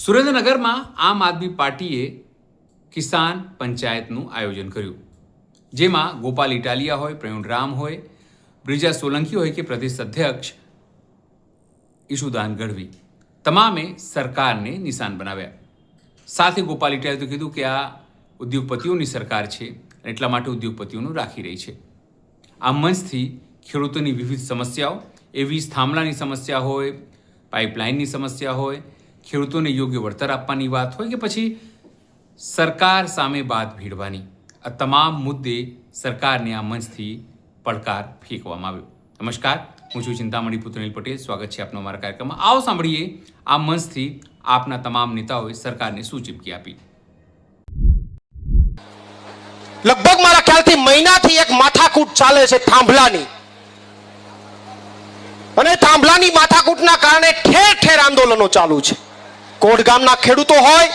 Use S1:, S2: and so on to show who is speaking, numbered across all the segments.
S1: સુરેન્દ્રનગરમાં આમ આદમી પાર્ટીએ કિસાન પંચાયતનું આયોજન કર્યું, જેમાં ગોપાલ ઇટાલિયા હોય, પ્રવીણ રામ હોય, બ્રિજા સોલંકી હોય કે પ્રદેશ અધ્યક્ષ ઈશુદાન ગઢવી, તમામે સરકારને નિશાન બનાવ્યા. સાથે ગોપાલ ઇટાલિયાએ તો કીધું કે આ ઉદ્યોગપતિઓની સરકાર છે, એટલા માટે ઉદ્યોગપતિઓનું રાખી રહી છે. આ મંચથી ખેડૂતોની વિવિધ સમસ્યાઓ, એવી થાંભલાની સમસ્યા હોય, પાઇપલાઇનની સમસ્યા હોય, ખેડૂતોને યોગ્ય વળતર આપવાની વાત હોય કે પછી સરકાર સામે બાદ ભીડવાની, આ તમામ મુદ્દે સરકારને આ મંચથી પડકાર ફેંકવામાં આવ્યો. નમસ્કાર, હું છું ચિંતામણી પુત્ર અનિલ પટેલ. સ્વાગત છે આપનો અમારા કાર્યક્રમમાં. આવો સાંભળીએ આ મંચથી આપના તમામ નેતાઓએ સરકારને શું ચીમકી આપી.
S2: લગભગ મારા ખ્યાલથી મહિનાથી એક માથાકૂટ ચાલે છે થાંભલાની, અને થાંભલાની માથાકૂટના કારણે ઠેર ઠેર આંદોલનો ચાલુ છે. કોટ ગામના ખેડૂતો હોય,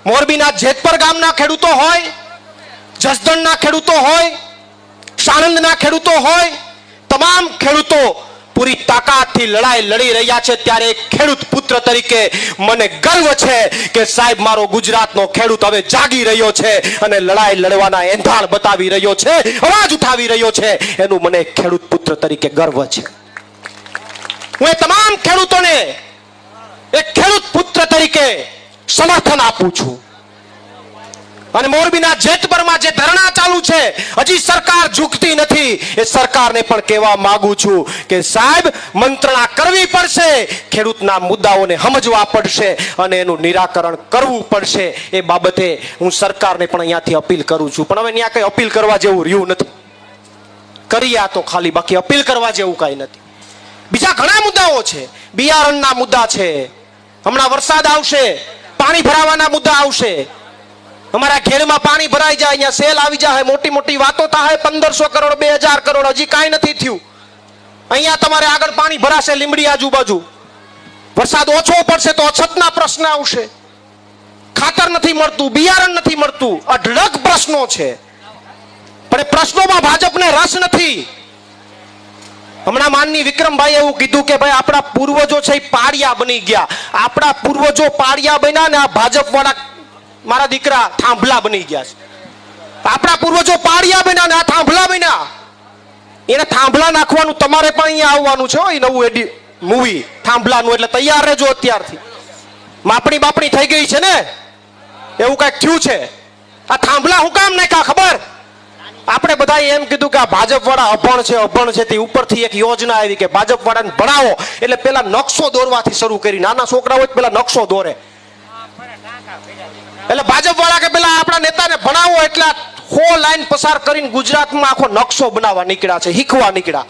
S2: મોરબીના જેતપર ગામના ખેડૂતો હોય, જસદણના ખેડૂતો હોય, સાણંદના ખેડૂતો હોય, તમામ ખેડૂતો પૂરી તાકાતથી લડાઈ લડી રહ્યા છે. ત્યારે એક ખેડૂત પુત્ર તરીકે મને ગર્વ છે કે સાહેબ, મારો ગુજરાતનો ખેડૂત હવે જાગી રહ્યો છે અને લડાઈ લડવાના એંધાણ બતાવી રહ્યો છે, અવાજ ઉઠાવી રહ્યો છે. એનું મને ખેડૂત પુત્ર તરીકે ગર્વ છે. હું એ તમામ ખેડૂતોને એક ખેડૂત પુત્ર તરીકે સમર્થન આપું છું. અને મોરબીના જેતપરમાં જે ધરણા ચાલુ છે, હજી સરકાર ઝૂકતી નથી. એ સરકારને પણ કહેવા માંગુ છું કે સાહેબ, મંત્રણા કરવી પડશે, ખેડૂતના મુદ્દાઓને સમજવા પડશે અને એનું નિરાકરણ કરવું પડશે. એ બાબતે હું સરકારને પણ અહીંયાથી અપીલ કરું છું. પણ હવે ત્યાં કઈ અપીલ કરવા જેવું રહ્યું નથી. કર્યા તો ખાલી, બાકી અપીલ કરવા જેવું કઈ નથી. બીજા ઘણા મુદ્દાઓ છે, બિયારણના મુદ્દા છે, હમણાં વરસાદ આવશે, પાણી ભરાવાના મુદ્દા આવશે. અમારા ઘેરમાં પાણી ભરાઈ જાય, અહીંયા સેલ આવી જાય, મોટી મોટી વાતો થાય, 1500 કરોડ 2000 કરોડ, હજી કાંઈ નથી થયું. અહીંયા તમારે આગળ પાણી ભરાશે લીંબડી આજુબાજુ, વરસાદ ઓછો પડશે તો અછતના પ્રશ્ન આવશે. ખાતર નથી મળતું, બિયારણ નથી મળતું, અઢળક પ્રશ્નો છે. પણ એ પ્રશ્નોમાં ભાજપને રસ નથી. હમણાં માનની વિક્રમભાઈ એવું કીધું કે ભાઈ આપણા પૂર્વજો છે એ પાળિયા બની ગયા. આપણા પૂર્વજો પાળિયા બન્યા ને આ ભાજપ વાળા મારા દીકરા થાંભલા બની ગયા છે. આપણા પૂર્વજો પાળિયા બન્યા ને આ થાંભલા બન્યા. એને થાંભલા નાખવાનું તમારે પણ અહીંયા આવવાનું છે. એ નવું મૂવી થાંભલાનું, એટલે તૈયાર રહેજો અત્યારથી. માપણી બાપણી થઈ ગઈ છે ને, એવું કઈક થયું છે. આ થાંભલા હું કામ નાખ્યા ખબર? આપણે બધા એમ કીધું કે આ ભાજપ વાળા અભણ છે. તે ઉપરથી એક યોજના આવી કે ભાજપ વાળાને ભણાવો, એટલે પેલા નકશો દોરવાથી શરૂ કરી. નાના છોકરા હોય પેલા નકશો દોરે, એટલે ભાજપ વાળા કે પેલા આપણા નેતાને ભણાવો, એટલે 100 લાઈન પસાર કરીને ગુજરાતમાં આખો નકશો બનાવવા નીકળ્યા છે, શીખવા નીકળ્યા.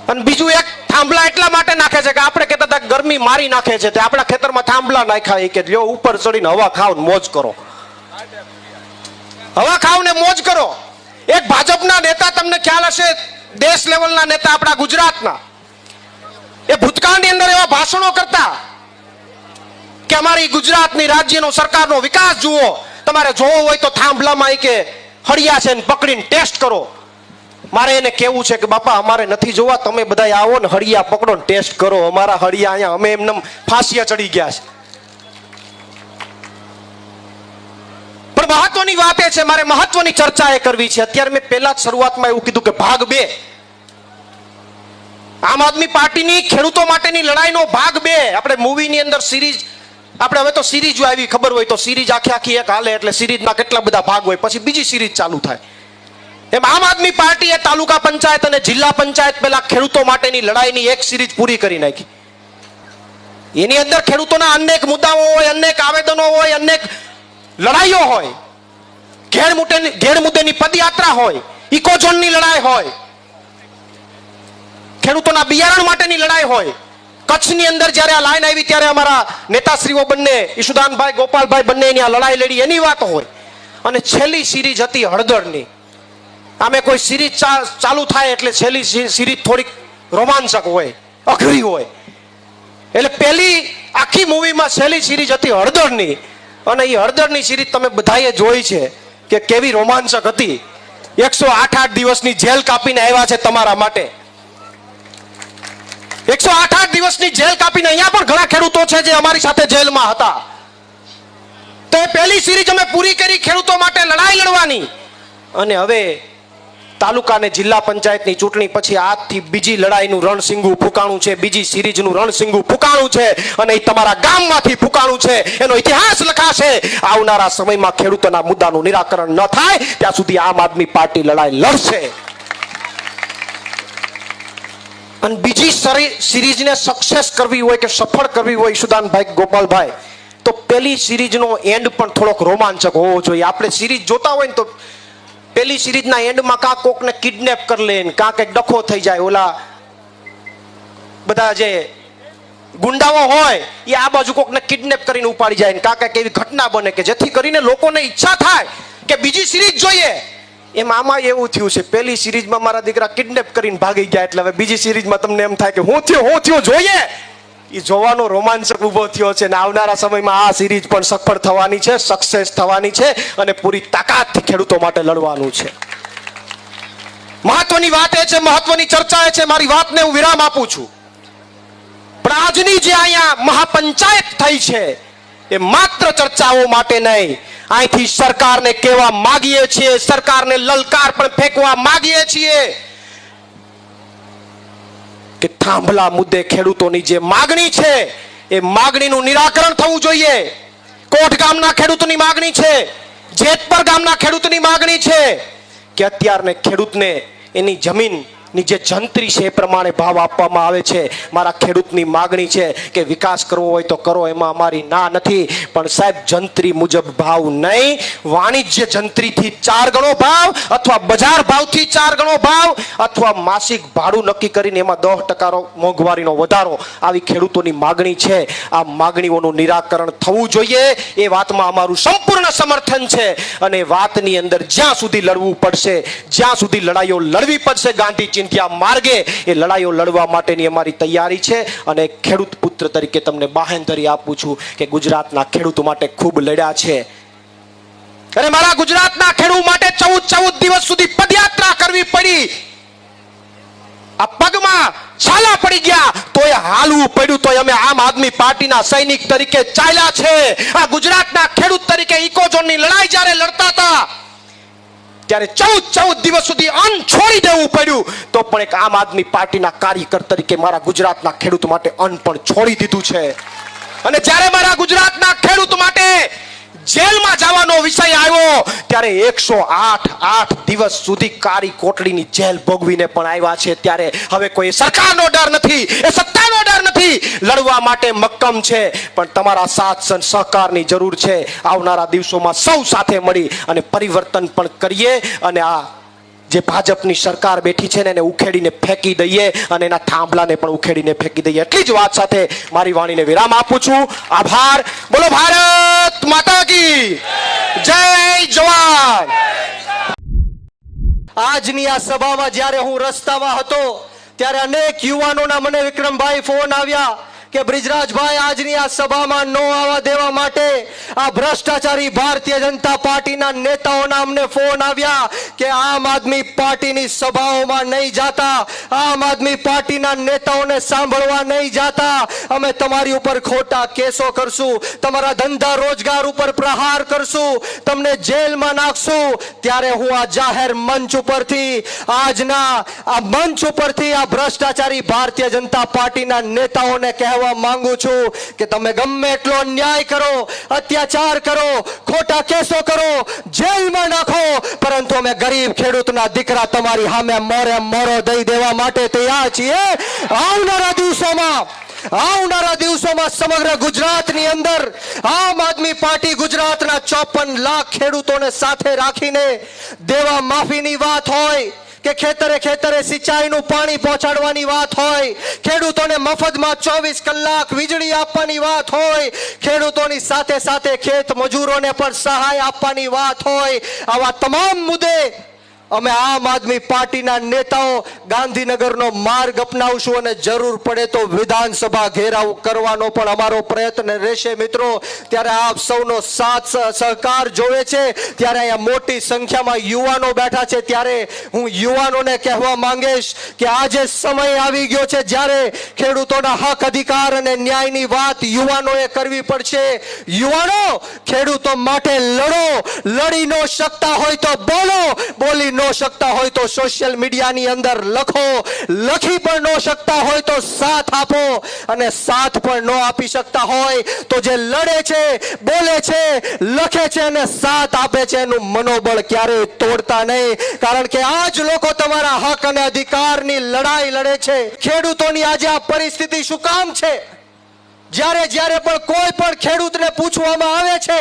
S2: અને બીજું એક થાંભલા એટલા માટે નાખે છે કે આપણે કહેતા હતા ગરમી મારી નાખે છે, તે આપણા ખેતરમાં થાંભલા નાખ્યા કે લ્યો ઉપર ચડીને હવા ખાવ મોજ કરો, હવા ખાવ ને મોજ કરો. એક ભાજપના નેતા, તમને ખ્યાલ હશે, દેશ લેવલના નેતા આપણા ગુજરાતના, એ ભૂતકાળની અંદર એવા ભાષણો કરતા કે અમારી ગુજરાતની રાજ્યનો સરકારનો વિકાસ જુઓ, તમારે જોવો હોય તો થાંભલામાં કે હળિયા છે ને પકડીને ટેસ્ટ કરો. મારે એને કેવું છે કે બાપા અમારે નથી જોવા, તમે બધા આવો ને હળિયા પકડો ને ટેસ્ટ કરો. અમારા હળિયા અહીંયા અમે એમને ફાંસિયા ચડી ગયા છે. પણ મહત્વની વાત એ છે, મારે મહત્વની ચર્ચા એ કરવી છે. અત્યારે મેં પહેલા જ શરૂઆતમાં એવું કીધું કે ભાગ 2, આમ આદમી પાર્ટીની ખેડૂતો માટેની લડાઈનો ભાગ 2. આપણે મૂવીની અંદર સિરીઝ, આપણે હવે તો સિરીઝ આવી, ખબર હોય તો સિરીઝ આખી એક હાલે, એટલે સિરીઝના કેટલા બધા ભાગ હોય, પછી બીજી સિરીઝ ચાલુ થાય. એમ આમ આદમી પાર્ટીએ તાલુકા પંચાયત અને જિલ્લા પંચાયત પેલા ખેડૂતો માટેની લડાઈની એક સિરીઝ પૂરી કરી નાખી. એની અંદર ખેડૂતોના અનેક મુદ્દાઓ હોય, અનેક આવેદનો હોય, અનેક લડાઈઓ હોય. ઘેડ મુદ્દેની પદયાત્રા હોય, ઇકોઝોનની લડાઈ હોય, ખેડૂતોના બિયારણ માટેની લડાઈ હોય. કચ્છની અંદર જ્યારે આ લાઈન આવી ત્યારે અમારા નેતાશ્રીઓ બંને, ઈશુદાનભાઈ, ગોપાલભાઈ બંને એની આ લડાઈ લડી, એની વાત હોય. અને છેલ્લી સિરીઝ હતી હળદરની. આમે કોઈ સિરીઝ ચાલુ થાય એટલે છેલ્લી સિરીઝ થોડીક રોમાંચક હોય, અઘરી હોય. એટલે પહેલી આખી મૂવીમાં છેલ્લી સિરીઝ હતી હળદરની. અને એ હળદરની સિરીઝ તમે બધાએ જોઈ છે કે કેવી રોમાંચક હતી. 108 દિવસની જેલ કાપીને આવ્યા છે તમારા માટે. 108 દિવસની જેલ કાપીને અહીંયા પણ ઘણા ખેડૂતો છે જે અમારી સાથે જેલમાં હતા. તો એ પહેલી સિરીઝ અમે પૂરી કરી ખેડૂતો માટે લડાઈ લડવાની. અને હવે તાલુકા અને જિલ્લા પંચાયતની ચૂંટણી પછી આજથી બીજી લડાઈનું રણસિંગું ફૂંકાણું છે, બીજી સિરીઝનું રણસિંગું ફૂંકાણું છે અને એ તમારા ગામમાંથી ફૂંકાણું છે. એનો ઇતિહાસ લખાશે. આવનારા સમયમાં ખેડૂતોના મુદ્દાનું નિરાકરણ ન થાય ત્યાં સુધી આમ આદમી પાર્ટી લડાઈ લડશે. અને બીજી સિરીઝને સક્સેસ કરવી હોય કે સફળ કરવી હોય ઈશુદાનભાઈ, ગોપાલભાઈ, તો પેલી સિરીઝનો એન્ડ પણ થોડોક રોમાંચક હોવો જોઈએ. આપણે સિરીઝ જોતા હોય ને તો પેલી સિરીઝના એન્ડમાં કાં કોકને કિડનેપ કરી લે, કાં કંઈક ડખો થઈ જાય, ઓલા બધા જે ગુંડાઓ હોય એ આ બાજુ કોકને કિડનેપ કરીને ઉપાડી જાય, કાં કંઈક એવી ઘટના બને કે જેથી કરીને લોકોને ઈચ્છા થાય કે બીજી સિરીઝ જોઈએ. એમ આમાં એવું થયું છે, પહેલી સિરીઝમાં મારા દીકરા કિડનેપ કરીને ભાગી ગયા એટલે હવે બીજી સિરીઝમાં તમને એમ થાય કે હું થયું જોઈએ. એ જોવાનો રોમાંચક ઊભો થયો છે ને આવનારા સમયમાં આ સિરીઝ પણ સફળ થવાની છે, સક્સેસ થવાની છે અને પૂરી તાકાતથી ખેડૂતો માટે લડવાનું છે. મહત્વની વાત એ છે, મહત્વની ચર્ચા એ છે, મારી વાતને હું વિરામ આપું છું. પણ આજની જે અહીંયા મહાપંચાયત થઈ છે એ માત્ર ચર્ચાઓ માટે નહીં, અહીંથી સરકારને કહેવા માંગીએ છીએ, સરકારને લલકાર પણ ફેંકવા માંગીએ છીએ કે થાંભલા મુદ્દે ખેડૂતોની જે માગણી છે એ માગણીનું નિરાકરણ થવું જોઈએ. કોટ ગામના ખેડૂતની માગણી છે, જેતપર ગામના ખેડૂતની માગણી છે કે અત્યારને ખેડૂતને એની જમીનની જે જંત્રી છે એ પ્રમાણે ભાવ આપવામાં આવે છે. મારા ખેડૂતની માગણી છે કે વિકાસ કરવો હોય તો કરો, એમાં અમારી ના નથી, પણ સાહેબ જંત્રી મુજબ ભાવ નહીં, વાણિજ્ય જંત્રીથી 4 ગણો ભાવ અથવા બજાર ભાવથી 4 ગણો ભાવ અથવા માસિક ભાડું નક્કી કરીને એમાં 10% મોંઘવારીનો વધારો, આવી ખેડૂતોની માગણી છે. આ માગણીઓનું નિરાકરણ થવું જોઈએ. એ વાતમાં અમારું સંપૂર્ણ સમર્થન છે અને વાતની અંદર જ્યાં સુધી લડવું પડશે, જ્યાં સુધી લડાઈઓ લડવી પડશે ગાંધી ચિંધ્યા માર્ગે, એ લડાઈઓ લડવા માટેની અમારી તૈયારી છે. અને ખેડૂત પુત્ર તરીકે તમને બાહેંધરી આપું છું કે ગુજરાતના ખેડૂતો માટે ખૂબ લડ્યા છે અને મારા ગુજરાતના ખેડૂત માટે 14 દિવસ સુધી પદયાત્રા કરવી પડી. આ પગમાં છાલા પડી ગયા તોય હાલવું પડ્યું, તોય અમે આમ આદમી પાર્ટીના સૈનિક તરીકે ચાલ્યા છે. આ ગુજરાતના ખેડૂત તરીકે ઇકોઝોનની લડાઈ જ્યારે લડતા હતા ત્યારે 14 દિવસ સુધી અન્ન છોડી દેવું પડ્યું, તો પણ એક આમ આદમી પાર્ટીના કાર્યકર તરીકે મારા ગુજરાતના ખેડૂત માટે અન્ન પણ છોડી દીધું છે. અને જ્યારે મારા ગુજરાતના ખેડૂત માટે જેલમાં જવાનો વિષય આવ્યો ત્યારે 108 દિવસ સુધી કાળી કોટડીની જેલ ભોગવીને પણ આવ્યા છે. ત્યારે હવે કોઈ સરકારનો ડર નથી, એ સત્તાનો ડર નથી, લડવા માટે મક્કમ છે. પણ તમારા સાથ સહકારની જરૂર છે. આવનારા દિવસોમાં સૌ સાથે મળી અને પરિવર્તન પણ કરીએ અને આ જે ભાજપની સરકાર બેઠી છે ને એને ઉખેડીને ફેંકી દઈએ અને એના થાંભલાને પણ ઉખેડીને ફેંકી દઈએ. એટલી જ વાત સાથે મારી વાણીને વિરામ આપું છું. આભાર. બોલો ભારત માતા કી જય, જવાન. આજની આ સભામાં જ્યારે હું રસ્તામાં હતો ત્યારે અનેક યુવાનોના મને વિક્રમભાઈ ફોન આવ્યા કે બ્રિજરાજભાઈ આજની આ સભામાં નો આવવા દેવા માટે આ ભ્રષ્ટાચારી ભારતીય જનતા પાર્ટીના નેતાઓના અમને ફોન આવ્યા કે આમ આદમી પાર્ટીની સભાઓમાં નહીં જાતા, આમ આદમી પાર્ટીના નેતાઓને સાંભળવા નહીં જાતા, અમે તમારી ઉપર ખોટા કેસો કરશું, તમારા ધંધા રોજગાર ઉપર પ્રહાર કરશું, તમને જેલમાં નાખશું. ત્યારે હું આ જાહેર મંચ ઉપરથી, આજના આ મંચ ઉપરથી આ ભ્રષ્ટાચારી ભારતીય જનતા પાર્ટીના નેતાઓને કહેવા માંગુ છું કે તમે ગમે એટલો અન્યાય કરો, અત્યાચાર કરો, ખોટા કેસો કરો, જેલમાં નાખો, પરંતુ અમે ગરીબ ખેડૂતના દીકરા તમારી સામે મોરે મોરો દઈ દેવા માટે તૈયાર છીએ. આવનારા દિવસોમાં સમગ્ર ગુજરાતની અંદર આમ આદમી પાર્ટી ગુજરાતના 54 લાખ ખેડૂતોને સાથે રાખીને દેવા માફીની વાત હોય કે ખેતરે સિંચાઈનું પાણી પહોંચાડવાની વાત હોય, ખેડૂતોને મફતમાં 24 કલાક વીજળી આપવાની વાત હોય, ખેડૂતોની સાથે સાથે ખેત મજૂરોને પણ સહાય આપવાની વાત હોય, આવા તમામ મુદ્દે અમે આમ આદમી પાર્ટીના નેતાઓ ગાંધીનગરનો માર્ગ અપનાવશું અને જરૂર પડે તો વિધાનસભા ઘેરાવ કરવાનો પણ અમારો પ્રયત્ન રહેશે મિત્રો. ત્યારે આપ સૌનો સાથ સહકાર જોવે છે. ત્યારે અહીંયા મોટી સંખ્યામાં યુવાનો બેઠા છે. ત્યારે હું યુવાનોને કહેવા માંગીશ કે આજે સમય આવી ગયો છે જ્યારે ખેડૂતોના હક અધિકાર અને ન્યાયની વાત યુવાનોએ કરવી પડશે. યુવાનો, ખેડૂતો માટે લડો. લડી ન શકતા હોય તો બોલો, બોલી ન શકતા હોય તો સોશિયલ મીડિયાની અંદર લખો, લખી પણ ન શકતા હોય તો સાથ આપો, અને સાથ પણ ન આપી શકતા હોય તો જે લડે છે, બોલે છે, લખે છે અને સાથ આપે છે એનું મનોબળ ક્યારેય તોડતા નહીં. કારણ કે આ જ લોકો તમારા હક અને અધિકારની લડાઈ લડે છે. ખેડૂતોની આજે આ પરિસ્થિતિ શું કામ છે? જ્યારે પણ કોઈ પણ ખેડૂતને પૂછવામાં આવે છે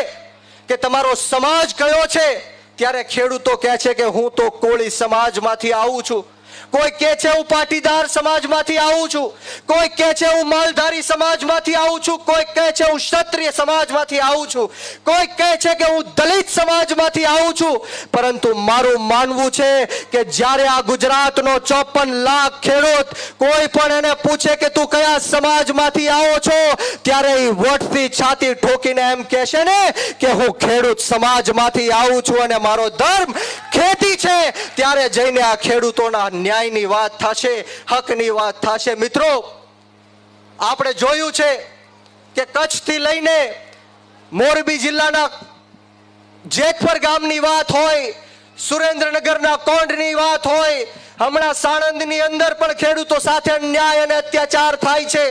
S2: કે તમારો સમાજ કયો છે, ત્યારે ખેડૂતો કહે છે કે હું તો કોળી સમાજમાંથી આવું છું. કોઈ કહે છે હું પાટીદાર સમાજમાંથી આવું છું. કોઈ કહે છે હું માલધારી સમાજમાંથી આવું છું. કોઈ કહે છે હું ક્ષત્રિય સમાજમાંથી આવું છું. કોઈ કહે છે કે હું દલિત સમાજમાંથી આવું છું. પરંતુ મારું માનવું છે કે જ્યારે આ ગુજરાતનો 54 લાખ ખેડૂત કોઈ પણ એને પૂછે કે તું કયા સમાજમાંથી આવો છો, ત્યારે એ વટથી છાતી ઠોકીને એમ કહેશે ને કે હું ખેડૂત સમાજમાંથી આવું છું અને મારો ધર્મ ખેતી છે. ત્યારે જઈને આ ખેડૂતોના ન્યાયની વાત થશે, હકની વાત થશે. મિત્રો, આપણે જોયું છે કે કચ્છથી લઈને મોરબી જિલ્લાના જેતપર ગામની વાત હોય, સુરેન્દ્રનગરના કોંઢની વાત હોય, હમણાં સાણંદની અંદર પણ ખેડૂતો સાથે અન્યાય અને અત્યાચાર થાય છે.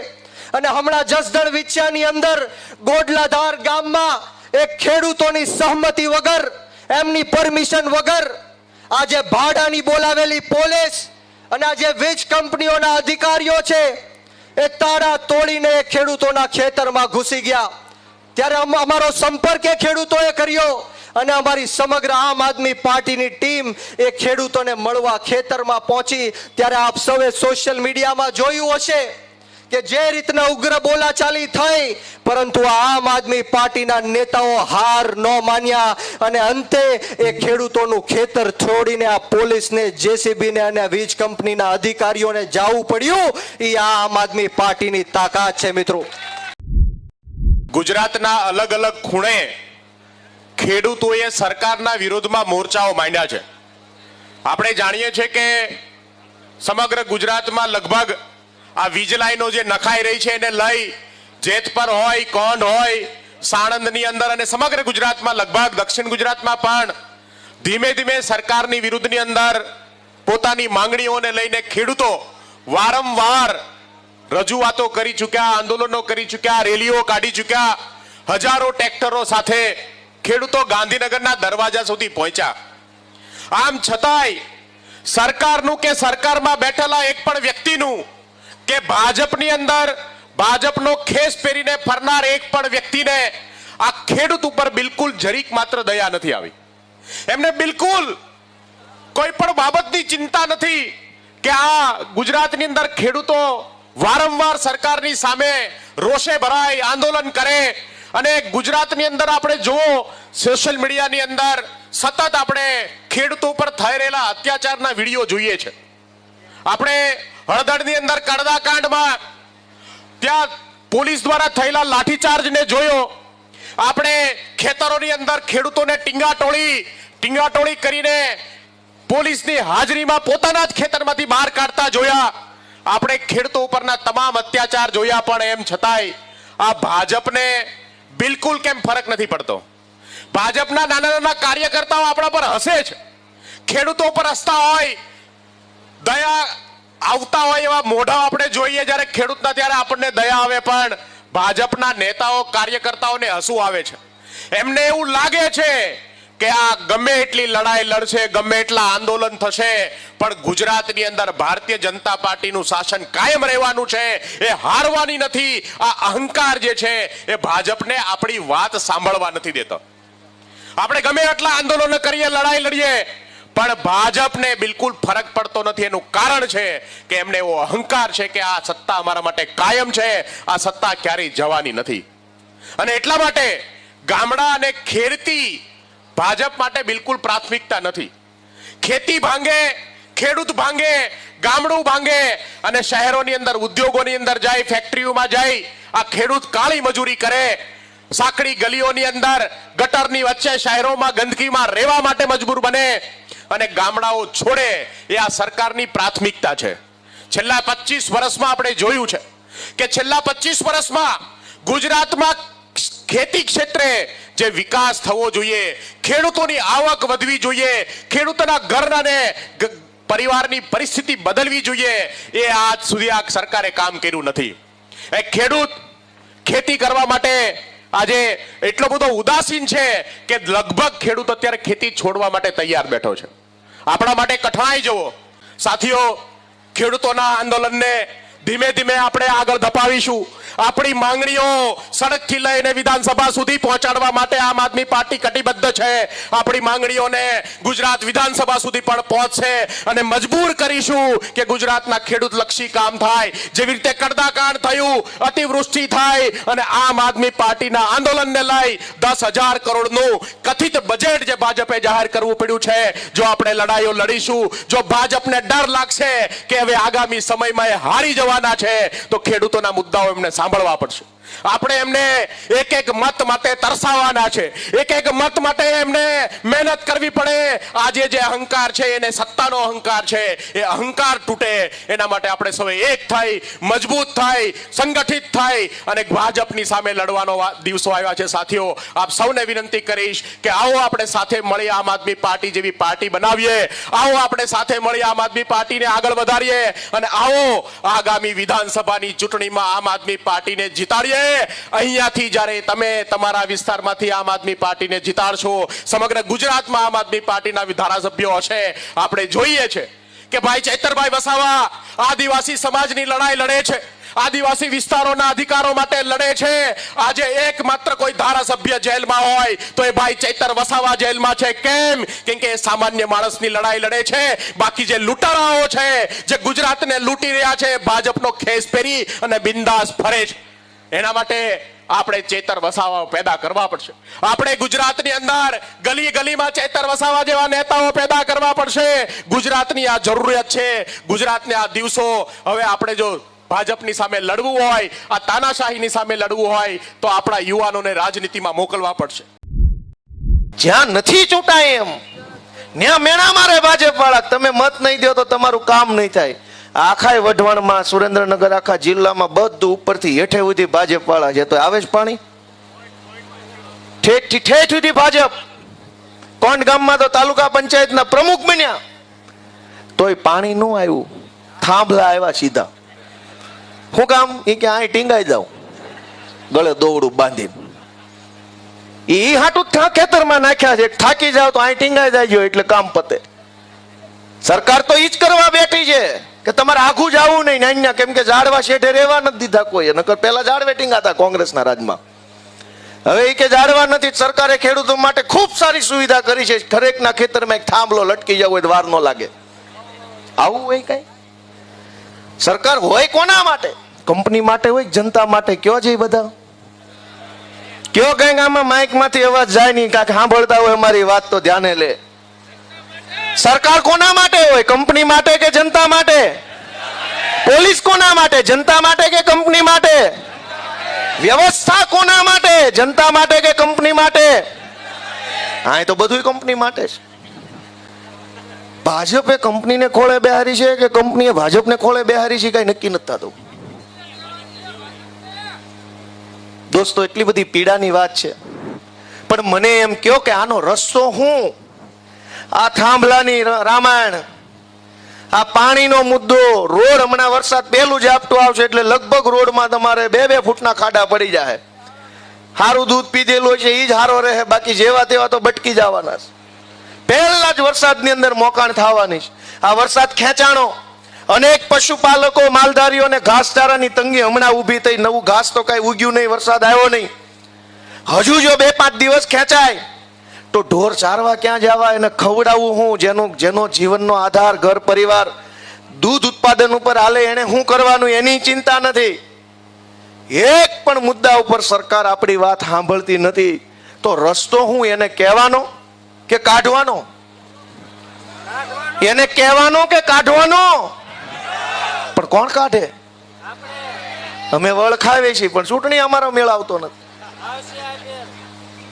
S2: અને હમણાં જસદણ વિછિયાની અંદર ગોડલાધાર ગામમાં એક ખેડૂતોની સહમતિ વગર, એમની પરમિશન વગર આજે ભાડાની બોલાવેલી પોલીસ અને આજે વીજ કંપનીઓના અધિકારીઓ છે એ તાળા તોડીને ખેડૂતોના ખેતરમાં ઘૂસી ગયા. ત્યારે અમારો સંપર્ક એ ખેડૂતોએ કર્યો અને અમારી સમગ્ર આમ આદમી પાર્ટીની ટીમ એ ખેડૂતોને મળવા ખેતરમાં પહોંચી. ત્યારે આપ સૌએ સોશિયલ મીડિયામાં જોયું હશે કે જે રીતના ઉગ્ર બોલાચાલી થઈ, પરંતુ આમ આદમી પાર્ટીના નેતાઓ હાર ન માન્યા અને અંતે એ ખેડૂતોનું ખેતર છોડીને આ પોલીસને, જેસીબીને અને વીજ કંપનીના અધિકારીઓને જવું પડ્યું. એ આમ આદમી પાર્ટીની તાકાત છે. મિત્રો,
S3: ગુજરાતના અલગ અલગ ખૂણે ખેડૂતોએ સરકારના વિરોધમાં મોરચાઓ માંડ્યા છે. આપણે જાણીએ છીએ કે સમગ્ર ગુજરાતમાં લગભગ આ વીજ લાઈનો જે નખાઈ રહી છે એને લઈ જેતપર હોય, કોંઢ હોય, સાણંદની અંદર અને સમગ્ર ગુજરાતમાં, લગભગ દક્ષિણ ગુજરાતમાં પણ ધીમે ધીમે સરકારની વિરુદ્ધની અંદર પોતાની માંગણીઓને લઈને ખેડૂતો વારંવાર રજૂઆતો કરી ચૂક્યા, આંદોલનો કરી ચૂક્યા, રેલીઓ કાઢી ચૂક્યા. હજારો ટ્રેક્ટરો સાથે ખેડૂતો ગાંધીનગરના દરવાજા સુધી પહોંચ્યા. આમ છતાંય સરકારનું કે સરકારમાં બેઠેલા એક પણ વ્યક્તિનું કે ભાજપની અંદર ભાજપનો ખેસ પહેરીને ફરનાર એક પણ વ્યક્તિને આ ખેડૂત ઉપર બિલકુલ જરીક માત્ર દયા નથી આવી. એમને બિલકુલ કોઈ પણ બાબતની ચિંતા નથી કે આ ગુજરાતની અંદર ખેડૂતો વારંવાર સરકારની સામે રોષે ભરાય, આંદોલન કરે. અને ગુજરાતની અંદર આપણે જુઓ, સોશિયલ મીડિયાની અંદર સતત આપણે ખેડૂતો ઉપર થઈ રહેલા અત્યાચારના વિડીયો જોઈએ છે. આપણે હળદળની અંદર કડદા કાંડમાં ત્યાં પોલીસ દ્વારા થયેલા લાઠીચાર્જને જોયો. આપણે ખેતરોની અંદર ખેડૂતોને ટીંગાટોળી કરીને પોલીસની હાજરીમાં પોતાના જ ખેતરમાંથી બહાર કાઢતા જોયા. આપણે ખેડૂતો ઉપરના તમામ અત્યાચાર જોયા. પણ એમ છતાંય આ ભાજપને બિલકુલ કેમ ફરક નથી પડતો? ભાજપના નાના નાના કાર્યકર્તાઓ આપણા પર હસે છે. ખેડૂતો પર હસતા હોય, દયા આવતા હોય એવા મોઢા આપણે જોઈએ જ્યારે ખેડૂતના, ત્યારે આપણને દયા આવે. પણ ભાજપના નેતાઓ, કાર્યકર્તાઓને હસવું આવે છે. એમને એવું લાગે છે કે આ ગમે એટલી લડાઈ લડશે, ગમે એટલા આંદોલન થશે, પણ ગુજરાતની અંદર ભારતીય જનતા પાર્ટીનું શાસન કાયમ રહેવાનું છે, એ હારવાની નથી. આ અહંકાર જે છે એ ભાજપને આપણી વાત સાંભળવા નથી દેતો. આપણે ગમે એટલા આંદોલન કરીએ, લડાઈ લડીએ, પણ ભાજપને બિલકુલ ફરક પડતો નથી. એનું કારણ છે કે એમને એવો અહંકાર છે કે આ સત્તા અમારા માટે કાયમ છે, આ સત્તા ક્યારેય જવાની નથી. અને એટલા માટે ગામડા અને ખેડતી ભાજપ માટે બિલકુલ પ્રાથમિકતા નથી. ખેતી ભાંગે, ખેડૂત ભાંગે, ગામડું ભાંગે અને શહેરોની અંદર ઉદ્યોગોની અંદર જાય, ફેક્ટરીઓમાં જાય, આ ખેડૂત કાળી મજૂરી કરે, સાંકડી ગલીઓની અંદર ગટરની વચ્ચે શહેરોમાં ગંદકીમાં રહેવા માટે મજબૂર બને અને ગામડાઓ છોડે, એ આ સરકારની પ્રાથમિકતા છે. છેલ્લા 25 વર્ષમાં આપણે જોયું છે કે છેલ્લા 25 વર્ષમાં ગુજરાતમાં ખેતી ક્ષેત્રે જે વિકાસ થવો જોઈએ, ખેડૂતોની આવક વધવી જોઈએ, ખેડૂતોના ઘરને પરિવારની પરિસ્થિતિ બદલવી જોઈએ, એ આજ સુધી આ સરકારે કામ કર્યું નથી. એક ખેડૂત ખેતી કરવા માટે આજે એટલો બધો ઉદાસીન છે કે લગભગ ખેડૂત અત્યારે ખેતી છોડવા માટે તૈયાર બેઠો છે. આપણા માટે કઠણાઈ જુઓ સાથીઓ. ખેડૂતોના આંદોલનને ધીમે ધીમે આપણે આગળ ધપાવીશું. આપણી માંગણીઓ સડકથી લઈને વિધાનસભા સુધી પહોંચાડવા માટે આમ આદમી પાર્ટી કટિબદ્ધ છે. આપણી માંગણીઓને ગુજરાત વિધાનસભા સુધી પણ પહોંચશે અને મજબૂર કરીશું કે ગુજરાતના ખેડૂત લક્ષી કામ થાય. જેવી રીતે કડદાકાંડ થયું, અતિવૃષ્ટિ થાય અને આમ આદમી પાર્ટીના આંદોલનને લઈ 10,000 કરોડનું કથિત બજેટ જે ભાજપે જાહેર કરવું પડ્યું છે, જો આપણે લડાઈઓ લડીશું, જો ભાજપને ડર લાગશે કે હવે આગામી સમયમાં એ હારી જવાના છે, તો ખેડૂતોના મુદ્દાઓ એમને સાંભળવા પડશે. આપણે એમને એક એક મત માટે તરસાવવાના છે, એક એક મત માટે એમને મહેનત કરવી પડે. આજે જે અહંકાર છે એને સત્તાનો અહંકાર છે, એ અહંકાર તૂટે એના માટે આપણે સૌ એક થઈ, મજબૂત થઈ, સંગઠિત થઈ અને ભાજપની સામે લડવાનો દિવસો આવ્યા છે. સાથીઓ, આપ સૌને વિનંતી કરીશ કે આવો આપણે સાથે મળી આમ આદમી પાર્ટી જેવી પાર્ટી બનાવીએ. આવો આપણે સાથે મળી આમ આદમી પાર્ટીને આગળ વધારીએ અને આવો આગામી વિધાનસભાની ચૂંટણીમાં આમ આદમી પાર્ટીને જીતાડીએ. અહીંયાથી જ્યારે તમે તમારા વિસ્તારમાંથી આમ આદમી પાર્ટીને જીતાડશો, સમગ્ર ગુજરાતમાં આમ આદમી પાર્ટીના ધારાસભ્યો હશે. આપણે જોઈએ છે કે ભાઈ ચૈતરભાઈ વસાવા આદિવાસી સમાજની લડાઈ લડે છે, આદિવાસી વિસ્તારોના અધિકારો માટે લડે છે. આજે એકમાત્ર કોઈ ધારાસભ્ય જેલમાં હોય તો એ ભાઈ ચૈતર વસાવા જેલમાં છે. કેમ? કેમ કે સામાન્ય માણસની લડાઈ લડે છે. બાકી જે લૂંટારાઓ છે, જે ગુજરાતને લૂંટી રહ્યા છે, ભાજપનો ખેસ પહેરી અને બિંદાસ ફરે છે, એના માટે આપણે ચૈતર વસાવા પેદા કરવા પડશે. આપણે ગુજરાતની અંદર ગલી ગલીમાં ચૈતર વસાવા જેવા નેતાઓ પેદા કરવા પડશે. ગુજરાતની આ જરૂરિયાત છે. ગુજરાતને આ દિવસો હવે આપણે જો ભાજપની સામે લડવું હોય, આ તાનાશાહીની સામે લડવું હોય તો આપણા યુવાનોને રાજનીતિમાં મોકલવા પડશે.
S2: જ્યાં નથી ચૂંટાય એમ ત્યાં મેણા મારે ભાજપ વાળા. તમે મત નહીં દો તો તમારું કામ નહીં થાય. આખા વઢવાણમાં, સુરેન્દ્રનગર, આખા જિલ્લામાં બધું ઉપરથી હેઠે સુધી ભાજપ વાળા છે. તો આવે જ પાણી ઠેઠ ઠેઠ સુધી ભાજપ. કોંડ ગામમાં તો તાલુકા પંચાયતના પ્રમુખ બન્યા તોય પાણી ન આવ્યું. થાંભલા આવ્યા સીધા. શું કામ? એ કે અહીં ટીંગાઈ જાવ, ગળે દોવડું બાંધીને. એ હાટું ખેતરમાં નાખ્યા છે. થાકી જાવ તો અહીં ટીંગાઈ જાય એટલે કામ પતે. સરકાર તો ઈ જ કરવા બેઠી છે કે તમારે આઘું જવું નહીં નાન્યા. કેમ કે ઝાડવા શેઠે રહેવા નથી દીધા કોઈ. નકર પહેલા ઝાડવે ટીંગાતા કોંગ્રેસના રાજમાં. હવે એ કે ઝાડવા નથી. સરકારે ખેડૂતો માટે ખૂબ સારી સુવિધા કરી છે. ખરેકના ખેતરમાં એક થાંભલો લટકી જાવ હોય તો વાર ન લાગે. આવું હોય કઈ? સરકાર હોય કોના માટે? કંપની માટે હોય, જનતા માટે? કયો છે બધા? કયો કઈક આમાં માઇક માંથી અવાજ જાય નહીં, કાંક સાંભળતા હોય અમારી વાત તો ધ્યાને લે. સરકાર કોના માટે હોય? કંપની માટે કે જનતા માટે? પોલીસ કોના માટે? જનતા માટે કે કંપની માટે? વ્યવસ્થા કોના માટે? જનતા માટે કે કંપની માટે? હા, એ તો બધું કંપની માટે છે. ભાજપે કંપનીને ખોળે બેહારી છે કે કંપનીએ ભાજપને ખોળે બેહારી છે, કઈ નક્કી નથી થતું. દોસ્તો, એટલી બધી પીડાની વાત છે. પણ મને એમ કહો કે આનો રસ્તો શું? આ થાંભલાની રામાયણ, આ પાણીનો મુદ્દો, રોડ હમણાં વરસાદ પહેલું ઝાપટું આવશે એટલે લગભગ રોડમાં તમારે 2-2 ફૂટના ખાડા પડી જાય. સારું દૂધ પીધેલું છે એ જ સારો રહે, બાકી જેવા તેવા તો બટકી જવાના છે. પહેલા જ વરસાદની અંદર મોકાણ થવાની છે. આ વરસાદ ખેંચાણો, અનેક પશુપાલકો, માલધારીઓને ઘાસચારાની તંગી હમણાં ઊભી થઈ. નવું ઘાસ તો કઈ ઉગ્યું નહીં, વરસાદ આવ્યો નહીં. હજુ જો 2-5 દિવસ ખેંચાય તો ઢોર ચારવા ક્યાં જવા, એને ખવડાવવું હું? જેનો જીવનનો આધાર ઘર પરિવાર દૂધ ઉત્પાદન ઉપર હાલે, એને શું કરવાનું એની ચિંતા નથી. એક પણ મુદ્દા ઉપર સરકાર આપણી વાત સાંભળતી નથી. તો રસ્તો હું? એને કહેવાનો કે કાઢવાનો? એને કહેવાનો કે કાઢવાનો? પણ કોણ કાઢે? અમે વળખાવીએ છીએ પણ ચૂંટણી અમારો મેળ આવતો નથી.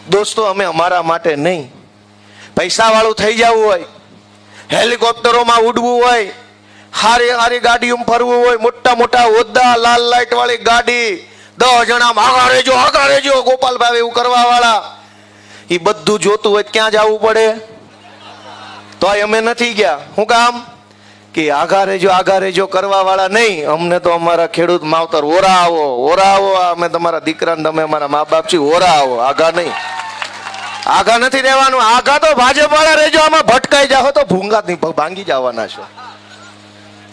S2: દોસ્તો, અમે અમારા માટે નહીં, પૈસા વાળું થઈ જવું હોય, હેલિકોપ્ટરોમાં ઉડવું હોય, હારી હારી ગાડીઓમાં ફરવું હોય, મોટા મોટા હોદ્દા, લાલ લાઈટ વાળી ગાડી, 10 જણા આગળ રહેજો ગોપાલભાઈ એવું કરવા વાળા, એ બધું જોતું હોય ક્યાં જવું પડે? તો અમે નથી ગયા. શું કામ? કે આગા રહેજો કરવા વાળા નહીં. અમને તો અમારા ખેડૂત માવતર ઓરા આવો, અમે તમારા દીકરાને, તમે અમારા મા બાપ છીએ, ઓરા આવો, આગા નહીં. આગા નથી રહેવાનું. આગા તો ભાજપ વાળા રહેજો, આમાં ભટકાઈ જાઓ તો ભૂંગા ભાંગી જવાના છો.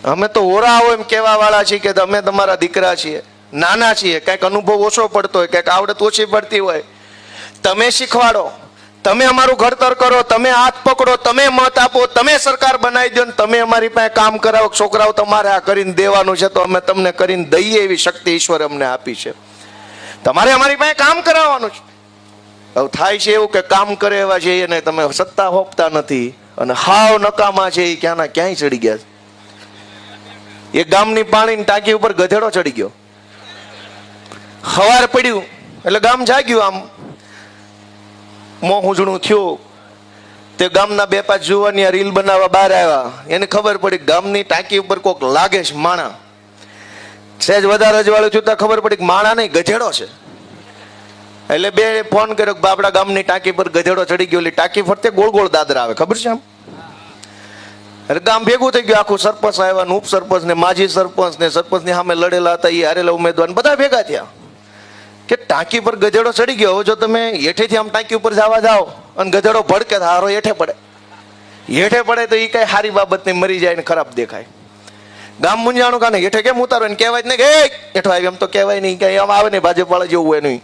S2: અમે તો ઓરા આવો એમ કેવા વાળા છીએ કે અમે તમારા દીકરા છીએ, નાના છીએ, કંઈક અનુભવ ઓછો પડતો હોય, કંઈક આવડત ઓછી પડતી હોય, તમે શીખવાડો, તમે અમારું ઘડતર કરો, તમે હાથ પકડો, તમે મત આપો, તમે સરકાર બનાવી દો, તમે અમારી પાસે કામ કરાવો. છોકરાઓ તમારે આ કરીને દેવાનું છે તો અમે તમને કરીને દઈએ એવી શક્તિ ઈશ્વરે અમને આપી છે. તમારે અમારી પાસે કામ કરાવવાનું છે. હવે થાય છે એવું કે કામ કરે એવા છે એને તમે સત્તા હોપતા નથી અને હાવ નકામા છે એ ક્યાંના ક્યાંય ચડી ગયા છે. એક ગામની પાણીની ટાંકી ઉપર ગધેડો ચડી ગયો. હવાર પડ્યું એટલે ગામ જાગ્યું, આમ મોં ઉજણું થયું. તે ગામના 2-5 જુવાની રીલ બનાવવા બહાર આવ્યા. એને ખબર પડી ગામની ટાંકી ઉપર કોક લાગે છે માણા. સહેજ વધારે અજવાળું થયું ત્યાં ખબર પડી કે માણા નહીં, ગધેડો છે. એટલે બે ફોન કર્યો કે બાપડા ગામની ટાંકી પર ગધેડો ચડી ગયો. એટલે ટાંકી ફરતે ગોળ ગોળ દાદરા આવે, ખબર છે આમ. એટલે ગામ ભેગું થઈ ગયું, આખું સરપંચ આવ્યા, ઉપસરપંચ ને માજી સરપંચ ને સરપંચની સામે લડેલા હતા એ હારેલા ઉમેદવાર બધા ભેગા થયા કે ટાંકી પર ગધેડો ચડી ગયો. હવે જો તમે હેઠેથી આમ ટાંકી ઉપર જવા જાઓ અને ગધેડો ભડકે હારો હેઠે પડે તો એ કઈ સારી બાબત નહીં, મરી જાય ને ખરાબ દેખાય. ગામ મુંજાણું કાને હેઠે કેમ ઉતારો ને કહેવાય જ નહીં કે હેઠો આવી, એમ તો કહેવાય નહીં, કઈ આમ આવે નહીં, ભાજપ વાળા જેવું હોય નહીં.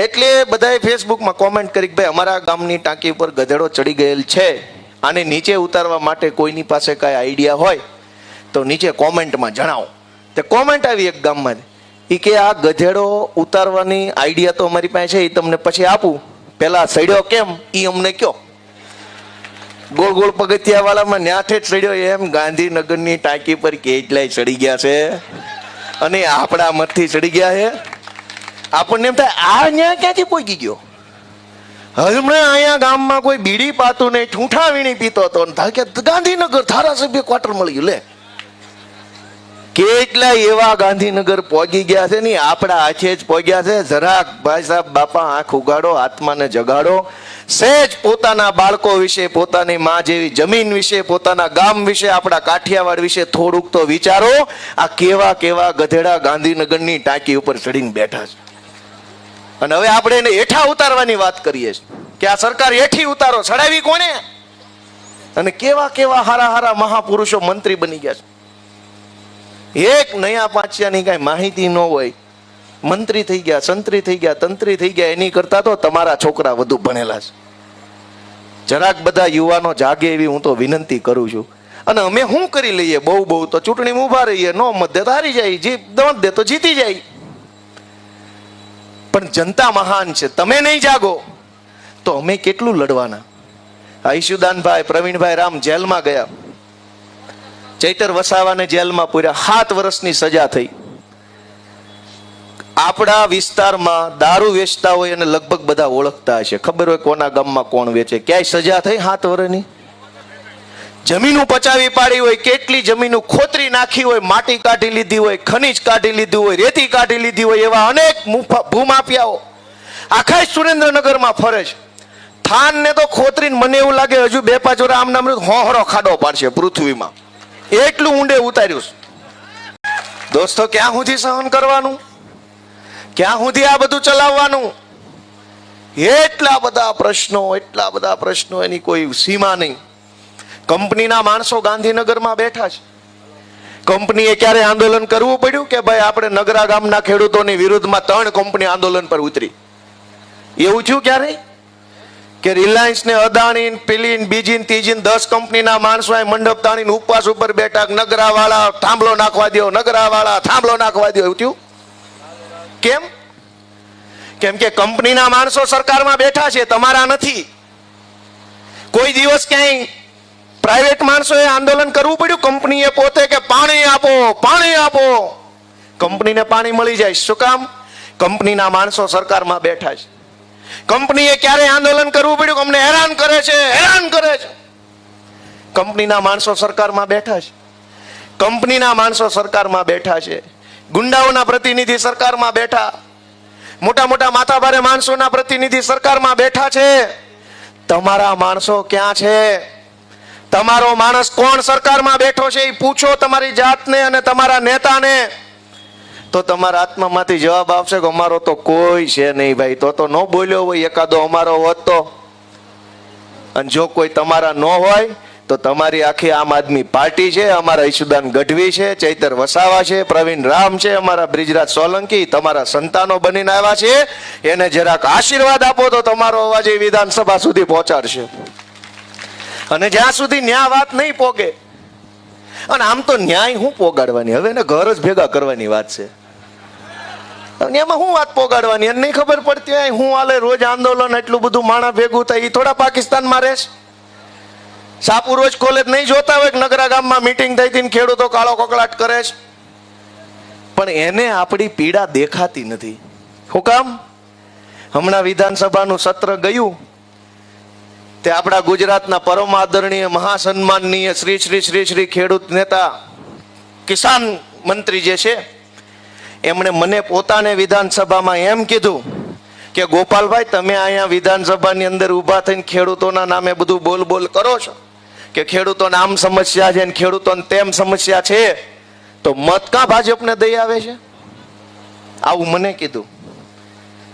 S2: એટલે બધાએ ફેસબુકમાં કોમેન્ટ કરી કે ભાઈ અમારા ગામની ટાંકી ઉપર ગધેડો ચડી ગયેલ છે, આને નીચે ઉતારવા માટે કોઈની પાસે કાંઈ આઈડિયા હોય તો નીચે કોમેન્ટમાં જણાવો. તે કોમેન્ટ આવી એક ગામમાં, એ કે આ ગધેડો ઉતારવાની આઈડિયા તો અમારી પાસે છે, એ તમને પછી આપું, પેલા સડ્યો કેમ એ અમને કયો. ગોળ ગોળ પગથિયા વાળામાં ન્યાઠે જ સડ્યો એમ ગાંધીનગરની ટાંકી પર કેટલાય ચડી ગયા છે અને આપણા મતથી ચડી ગયા છે. આપણને એમ થાય આ ન્યા ક્યાંથી પહોંચી ગયો. હમણાં અહીંયા ગામમાં કોઈ બીડી પાતું નહીં, ઠૂંઠા વીણી પીતો હતો, ગાંધીનગર ધારાસભ્ય ક્વાર્ટર મળી ગયું. લે કેટલા એવા ગાંધીનગર પહોંચી ગયા છે ને આપણા હાથે જ પહોંચ્યા છે. જરાક ભાઈ સાહેબ બાપા આંખ ઉગાડો, આત્માને જગાડો, સહેજ પોતાના બાળકો વિશે, પોતાની માં જેવી જમીન વિશે, પોતાના ગામ વિશે, આપણા કાઠિયાવાડ વિશે થોડુંક તો વિચારો. આ કેવા કેવા ગધેડા ગાંધીનગરની ટાંકી ઉપર ચડીને બેઠા છે અને હવે આપણે એને હેઠા ઉતારવાની વાત કરીએ છીએ કે આ સરકાર હેઠી ઉતારો. ચડાવી કોને? અને કેવા કેવા હારા હારા મહાપુરુષો મંત્રી બની ગયા છે. એક નયા પાંચિયાની કઈ માહિતી ન હોય, મંત્રી થઈ ગયા, સંત્રી થઈ ગયા, તંત્રી થઈ ગયા. એની કરતા તો તમારા છોકરા વધુ ભણેલા છે. જરાક બધા યુવાનો જાગે એવી હું તો વિનંતી કરું છું. અને અમે શું કરી લઈએ? બહુ તો ચૂંટણીમાં ઉભા રહીએ, નો મત દે તો હારી જાય, મત દે તો જીતી જાય. પણ જનતા મહાન છે. તમે નહીં જાગો તો અમે કેટલું લડવાના? ઈશુદાનભાઈ, પ્રવીણભાઈ રામ જેલમાં ગયા, ચૈતર વસાવાને જેલમાં પૂર્યા, 7 વર્ષની સજા થઈ. આપણા વિસ્તારમાં દારૂ વેચતા હોય અને લગભગ બધા ઓળખતા હશે, ખબર હોય કોના ગામમાં કોણ વેચે. ક્યાંય સજા થઈ 7 વર્ષની? જમીનું પચાવી પાડી હોય, કેટલી જમીનું ખોતરી નાખી હોય, માટી કાઢી લીધી હોય, ખનીજ કાઢી લીધું હોય, રેતી કાઢી લીધી હોય, એવા અનેક ભૂમાફિયાઓ આખા સુરેન્દ્રનગરમાં ફરે છે. થાન ને તો ખોતરીને મને એવું લાગે હજુ 2-5 વર્ષ આમ નામ હોહરો ખાડો પાડશે પૃથ્વીમાં, એટલું ઊંડે ઉતાર્યું છે. દોસ્તો, ક્યાં સુધી સહન કરવાનું? ક્યાં સુધી આ બધું ચલાવવાનું? એટલા બધા પ્રશ્નો, એની કોઈ સીમા નહીં. કંપનીના માણસો ગાંધીનગરમાં બેઠા છે. કંપનીએ ક્યારે આંદોલન કરવું પડ્યું કે ભાઈ આપણે નગરા ગામના ખેડૂતોની વિરુદ્ધમાં 3 કંપની આંદોલન પર ઉતરી? એવું થયું ક્યારે કે રિલાયન્સ ને અદાણી પેલી બીજી ત્રીજી 10 કંપનીના માણસો મંડપ તાણીને ઉપવાસ ઉપર બેઠા, નગરા વાળા થાંભલો નાખવા દો, નગરા વાળા થાંભલો નાખવા દો? એવું થયું કેમ? કેમ કે કંપનીના માણસો સરકારમાં બેઠા છે, તમારા નથી. કોઈ દિવસ ક્યાંય પ્રાઇવેટ માણસોએ આંદોલન કરવું પડ્યું કંપનીએ પોતે કે પાણી આપો, પાણી આપો. કંપનીને પાણી મળી જાય. શું કામ? કંપનીના માણસો સરકારમાં બેઠા છે. કંપનીએ ક્યારે આંદોલન કરવું પડ્યું? અમને હેરાન કરે છે, હેરાન કરે છે. કંપનીના માણસો સરકારમાં બેઠા છે. કંપનીના માણસો સરકારમાં બેઠા છે. ગુંડાઓના પ્રતિનિધિ સરકારમાં બેઠા, મોટા મોટા માથાભારે માણસોના પ્રતિનિધિ સરકારમાં બેઠા છે. તમારા માણસો ક્યાં છે? તમારો માણસ કોણ સરકારમાં બેઠો છે એ પૂછો તમારી જાતને અને તમારા નેતાને, તો તમારા આત્મામાંથી જવાબ આવશે કે અમારો તો કોઈ છે નહીં ભાઈ. તો ન બોલ્યો હોય એકાદો અમારો હોત તો. અને જો કોઈ તમારા ન હોય તો તમારી આખી આમ આદમી પાર્ટી છે, અમારા ઈશુદાન ગઢવી છે, ચૈતર વસાવા છે, પ્રવીણ રામ છે, અમારા બ્રિજરાજ સોલંકી તમારા સંતાનો બનીને આવ્યા છે. એને જરાક આશીર્વાદ આપો તો તમારો અવાજ એ વિધાનસભા સુધી પહોંચાડશે. અને જ્યાં સુધી ન્યાય વાત નહીં પોગે, અને આમ તો ન્યાય હું પોગાડવાની, હવે એને ઘર જ ભેગા કરવાની વાત છે. એમાં હું વાત પોગાડવાની એને નહીં ખબર પડતી હોય. હું હાલે રોજ આંદોલન, એટલું બધું માણસ ભેગું થાય, એ થોડા પાકિસ્તાનમાં રહેશે. સાપુ રોજ કોલેજ નહીં જોતા હોય કે નગરા ગામમાં મીટિંગ થઈ હતી ખેડૂતો કાળો કકળાટ કરે છે, પણ એને આપણી પીડા દેખાતી નથી. શું કામ? હમણાં વિધાનસભાનું સત્ર ગયું તે આપણા ગુજરાતના પરમ આદરણીય મહાસન્માનનીય શ્રી શ્રી શ્રી શ્રી ખેડૂત નેતા કિસાન મંત્રી જે છે એમણે મને પોતાને વિધાનસભામાં એમ કીધું કે ગોપાલભાઈ, તમે અહીંયા વિધાનસભાની અંદર ઊભા થઈને ખેડૂતોના નામે બધું બોલ બોલ કરો છો કે ખેડૂતોને આમ સમસ્યા છે ને ખેડૂતોને તેમ સમસ્યા છે, તો મત કાં ભાજપને દઈ આવે છે? આવું મને કીધું.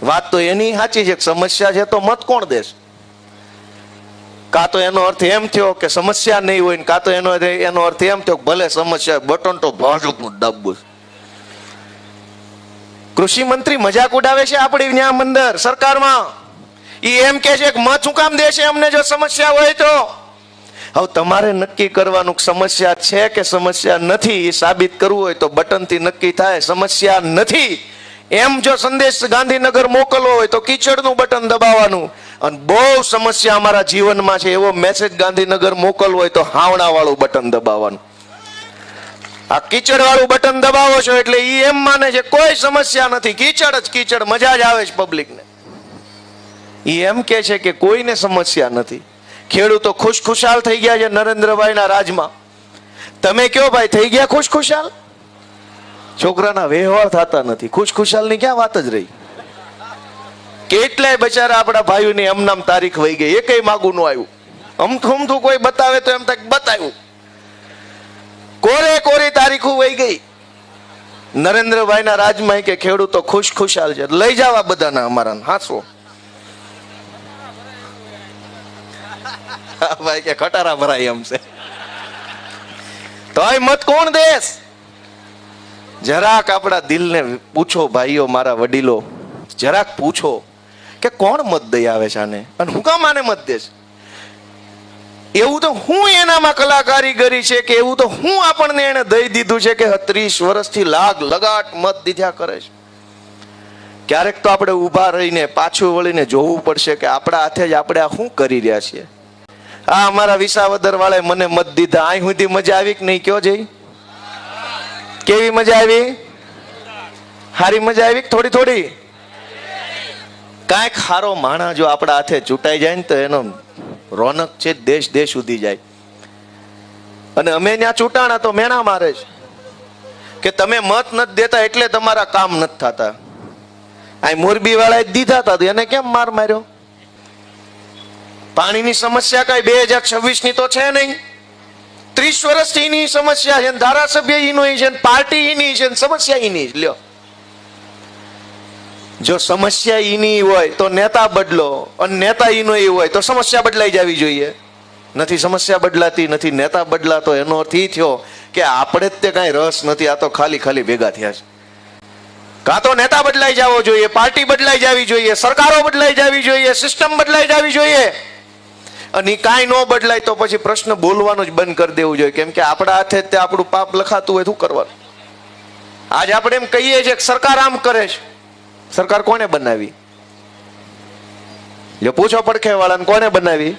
S2: વાત તો એની સાચી છે કે સમસ્યા છે તો મત કોણ દેશે? કાં તો એનો અર્થ એમ થયો કે સમસ્યા નહીં હોય, કાં તો એનો અર્થ એમ થયો કે ભલે સમસ્યા બટન તો ભાજપનું દાબવું. કૃષિ મંત્રી મજાક ઉડાવે છે આપણી ન્યા અંદર સરકારમાં. એ એમ કે છે કે મત શું કામ દેશે અમને જો સમસ્યા હોય તો? હવે તમારે નક્કી કરવાનું સમસ્યા છે કે સમસ્યા નથી એ સાબિત કરવું હોય તો બટનથી નક્કી થાય. સમસ્યા નથી એમ જો સંદેશ ગાંધીનગર મોકલવો હોય તો કીચડનું બટન દબાવવાનું. અને બહુ સમસ્યા અમારા જીવનમાં છે એવો મેસેજ ગાંધીનગર મોકલવો હોય તો હાવણા વાળું બટન દબાવવાનું. આ કીચડ વાળું બટન દબાવો છો એટલે ઈ એમ માને છે કોઈ સમસ્યા નથી, કીચડ જ કીચડ, મજા જ આવે છે પબ્લિકને. ઈ એમ કે છે કે કોઈને સમસ્યા નથી. ખેડૂતો ખુશખુશાલ થઈ ગયા છે નરેન્દ્રભાઈના રાજમાં. તમે કયો ભાઈ, થઈ ગયા ખુશખુશાલ? છોકરાના વ્યવહાર થતા નથી, ખુશખુશાલ ની ક્યાં વાત જ રહી. કેટલાય બચારા આપણા ભાઈઓની એમનામ તારીખ વહી ગઈ, એકેય માગું નું આવ્યું. અમથું કોઈ બતાવે તો એમ થાય બતાવ્યું, કોરે કોરી તારીખો વહી ગઈ. નરેન્દ્રભાઈના રાજમાં કે ખેડૂતો ખુશખુશાલ છે, લઈ જવા બધાના અમારા હાસો. ભાઈ કે ખટારા ભરાય એમ છે. તોય મત કોણ દેશ? જરાક આપણા દિલને પૂછો ભાઈઓ, મારા વડીલો, જરાક પૂછો કે કોણ મત દઈ આવે છે આને, અને હું કામ આને મત દેશ? એવું તો હું એનામાં કલાકારીગરી છે કે એવું તો હું આપણને એને દઈ દીધું છે કે 30 વર્ષથી લાગ લગાટ મત દીધા કરે છે. ક્યારેક તો આપણે ઊભા રહીને પાછું વળીને જોવું પડશે કે આપણા હાથે જ આપણે આ શું કરી રહ્યા છીએ. આ અમારા વિસાવદર વાળાએ મને મત દીધા, અહીં સુધી મજા આવી કે નહીં? કયો જઈ, કેવી મજા આવી? હારી મજા આવી? થોડી થોડી? કાંઈક ખારો માણા જો આપણા હાથે ચૂંટાઈ જાય ને તો એનો રોનક છે દેશ દેશ સુધી જાય. અને અમે ત્યાં ચૂંટાણા તો મેણા મારે છે કે તમે મત નથી દેતા એટલે તમારા કામ નથી થતા. આ મોરબી વાળાએ દીધા હતા એને કેમ માર માર્યો? પાણીની સમસ્યા કઈ 2026 ની તો છે નહીં. 30 વર્ષથી એની સમસ્યા છે, ધારાસભ્ય એનો છે, પાર્ટી એની છે, સમસ્યા એની જ. લ્યો, જો સમસ્યા એની હોય તો નેતા બદલો, અને નેતા એનો એ હોય તો સમસ્યા બદલાઈ જવી જોઈએ. નથી સમસ્યા બદલાતી, નથી નેતા બદલાતો, એનો અર્થ એ થયો કે આપણે જ તે કાંઈ રસ નથી, આ તો ખાલી ખાલી ભેગા થયા છે. કાં તો નેતા બદલાઈ જવો જોઈએ, પાર્ટી બદલાઈ જવી જોઈએ, સરકારો બદલાઈ જવી જોઈએ, સિસ્ટમ બદલાઈ જવી જોઈએ. અને કાંઈ ન બદલાય તો પછી પ્રશ્ન બોલવાનું જ બંધ કરી દેવું જોઈએ, કેમ કે આપણા હાથે તે આપણું પાપ લખાતું હોય શું કરવાનું? આજ આપણે એમ કહીએ છીએ કે સરકાર આમ કરે છે. સરકાર કોને બનાવી? જો પૂછો પડખે વાળાને, કોને બનાવી?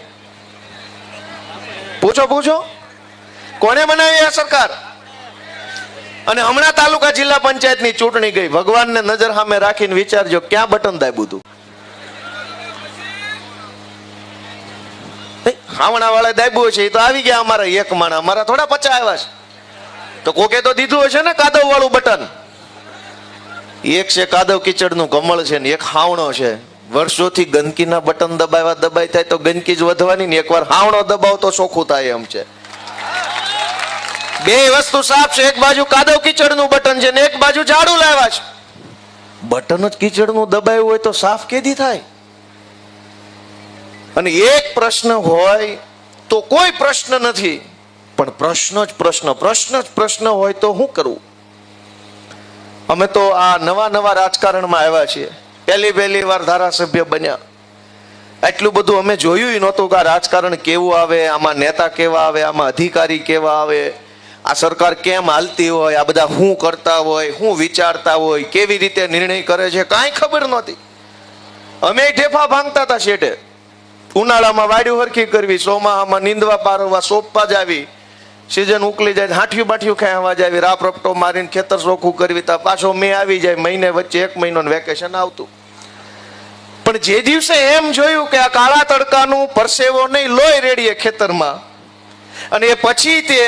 S2: પૂછો કોને બનાવી આ સરકાર? અને હમણાં તાલુકા જિલ્લા પંચાયતની ચૂંટણી ગઈ, ભગવાનને નજર સામે રાખીને વિચારજો ક્યાં બટન દાબ્યું હતું. હાવણા વાળા દાબ્યું છે એ તો આવી ગયા અમારા એક માણા, અમારા થોડા 50 આવ્યા છે. તો કોકે તો દીધું હશે ને કાદવ વાળું બટન. એક છે કાદવ કીચડનું કમળ છે ને એક હાવણો છે. વર્ષોથી ગંદકીના બટન દબાય થાય તો ગંદકી જ વધવાની ને એકવાર હાવણો દબાવ તો ચોખ્ખું થાય એમ છે. બે વસ્તુ સાફ છે, એક બાજુ કાદવ કીચડનું બટન છે ને એક બાજુ ઝાડુ લાવ્યા છે. બટન જ કીચડનું દબાયું હોય તો સાફ કેદી થાય? અને એક પ્રશ્ન હોય તો કોઈ પ્રશ્ન નથી, પણ પ્રશ્ન જ પ્રશ્ન હોય તો શું કરવું? અમે તો આ નવા રાજકારણમાં આવ્યા છીએ, પહેલી વાર ધારાસભ્ય બન્યા. એટલું બધું અમે જોયું નહોતું કે આ રાજકારણ કેવું આવે, આમાં નેતા કેવા આવે, આમાં અધિકારી કેવા આવે, આ સરકાર કેમ હાલતી હોય, આ બધા શું કરતા હોય, શું વિચારતા હોય, કેવી રીતે નિર્ણય કરે છે, કાંઈ ખબર નહોતી. અમે ઢેફા ભાંગતા હતા શેઠે. ઉનાળામાં વાડ્યું હરખી કરવી, ચોમાસામાં નીંદવા પારવા, સોંપવા જાવી, સીઝન ઉકલી જાય હાઠિયું બાઠિયું ખાવા જાવી, રાપ રપટો મારીને ખેતર ચોખ્ખું કરવી, તા પાછો મેં આવી જાય, મહિને વચ્ચે 1 મહિનો વેકેશન આવતું. પણ જે દિવસે એમ જોયું કે આ કાળા તડકાનું પરસેવો નહીં લોહી રેડીએ ખેતરમાં, અને એ પછી તે